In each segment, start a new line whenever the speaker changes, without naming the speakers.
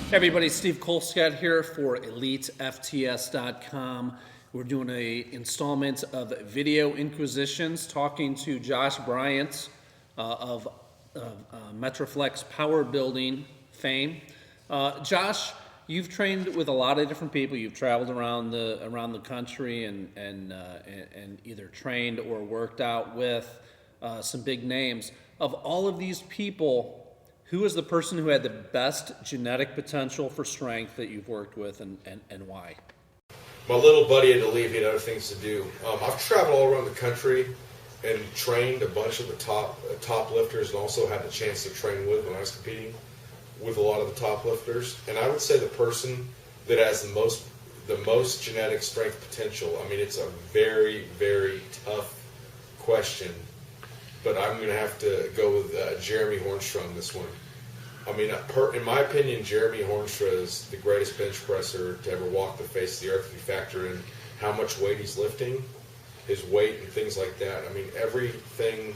Hey everybody, Steve Colescott here for elitefts.com. We're doing an installment of Video Inquisitions, talking to Josh Bryant of Metroflex Power Building fame. Josh, you've trained with a lot of different people. You've traveled around the country and either trained or worked out with some big names. Of all of these people, who is the person who had the best genetic potential for strength that you've worked with, and why?
My little buddy had to leave. He had other things to do. I've traveled all around the country and trained a bunch of the top lifters, and also had the chance to train with when I was competing with a lot of the top lifters. And I would say the person that has the most genetic strength potential. I mean, it's a very, very tough question, but I'm going to have to go with Jeremy Hornstrom this one. I mean, in my opinion, Jeremy Hornstrom is the greatest bench presser to ever walk the face of the earth. If you factor in how much weight he's lifting, his weight and things like that. I mean, everything,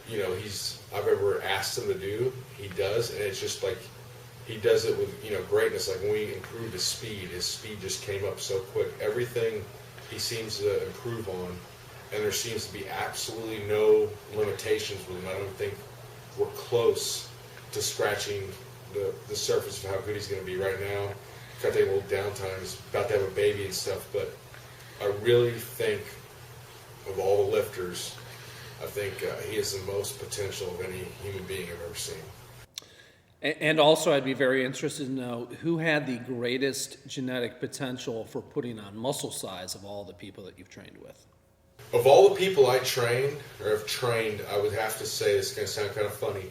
I've ever asked him to do, he does, and it's just like he does it with, greatness. Like when we improved his speed just came up so quick. Everything he seems to improve on, and there seems to be absolutely no limitations with him. I don't think we're close to scratching the surface of how good he's going to be right now. Got to take a little downtime. He's about to have a baby and stuff, but I really think of all the lifters, I think he has the most potential of any human being I've ever seen.
And also, I'd be very interested to know who had the greatest genetic potential for putting on muscle size of all the people that you've trained with.
Of all the people I trained or have trained, I would have to say, it's going to sound kind of funny,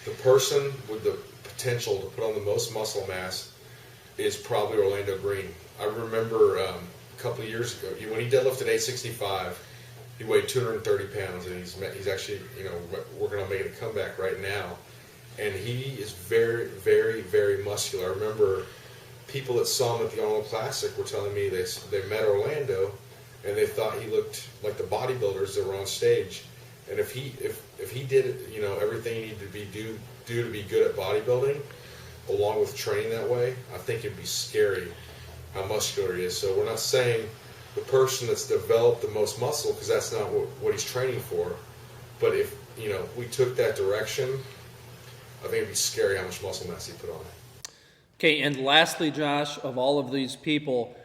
the person with the potential to put on the most muscle mass is probably Orlando Green. I remember a couple of years ago, when he deadlifted 865, he weighed 230 pounds, and he's actually working on making a comeback right now. And he is very, very, very muscular. I remember people that saw him at the Arnold Classic were telling me they met Orlando, and they thought he looked like the bodybuilders that were on stage. And if he did everything he needed to do to be good at bodybuilding, along with training that way, I think it'd be scary how muscular he is. So we're not saying the person that's developed the most muscle, because that's not what he's training for. But if we took that direction, I think it'd be scary how much muscle mass he put on.
Okay, and lastly, Josh, of all of these people,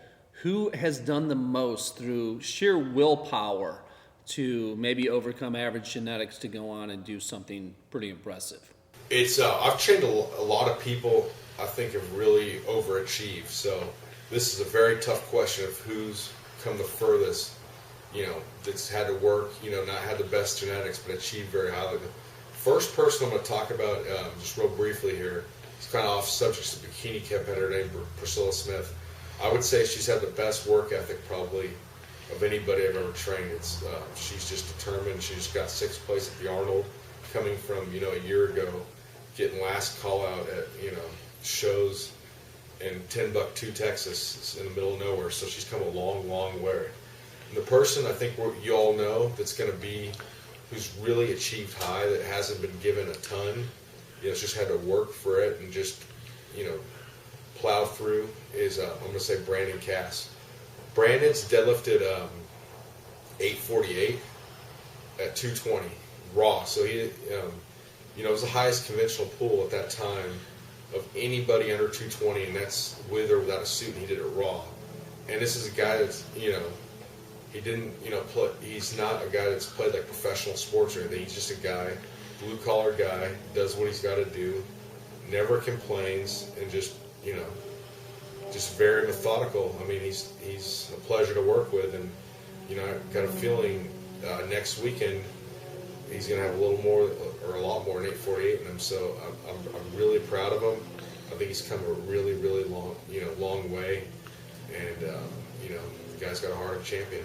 who has done the most through sheer willpower to maybe overcome average genetics to go on and do something pretty impressive?
It's I've trained a lot of people I think have really overachieved. So this is a very tough question of who's come the furthest, that's had to work, not had the best genetics, but achieved very highly. The first person I'm going to talk about, just real briefly here, it's kind of off subject, is a bikini competitor named Priscilla Smith. I would say she's had the best work ethic probably of anybody I've ever trained. She's just determined. She just got 6th place at the Arnold, coming from a year ago, getting last call out at shows in Timbuktu, Texas, in the middle of nowhere. So she's come a long, long way. And the person I think you all know that's going to be, who's really achieved high, that hasn't been given a ton, just had to work for it and just plow through, is I'm going to say Brandon Cass. Brandon's deadlifted 848 at 220 raw. So he, it was the highest conventional pull at that time of anybody under 220, and that's with or without a suit. And he did it raw. And this is a guy that's he didn't he's not a guy that's played like professional sports or anything. He's just a guy, blue collar guy, does what he's got to do, never complains, and just very methodical. I mean, he's a pleasure to work with, and I've got a feeling next weekend he's going to have a little more or a lot more than 848 in him. So I'm really proud of him. I think he's come a really, really long way, and the guy's got a heart of a champion.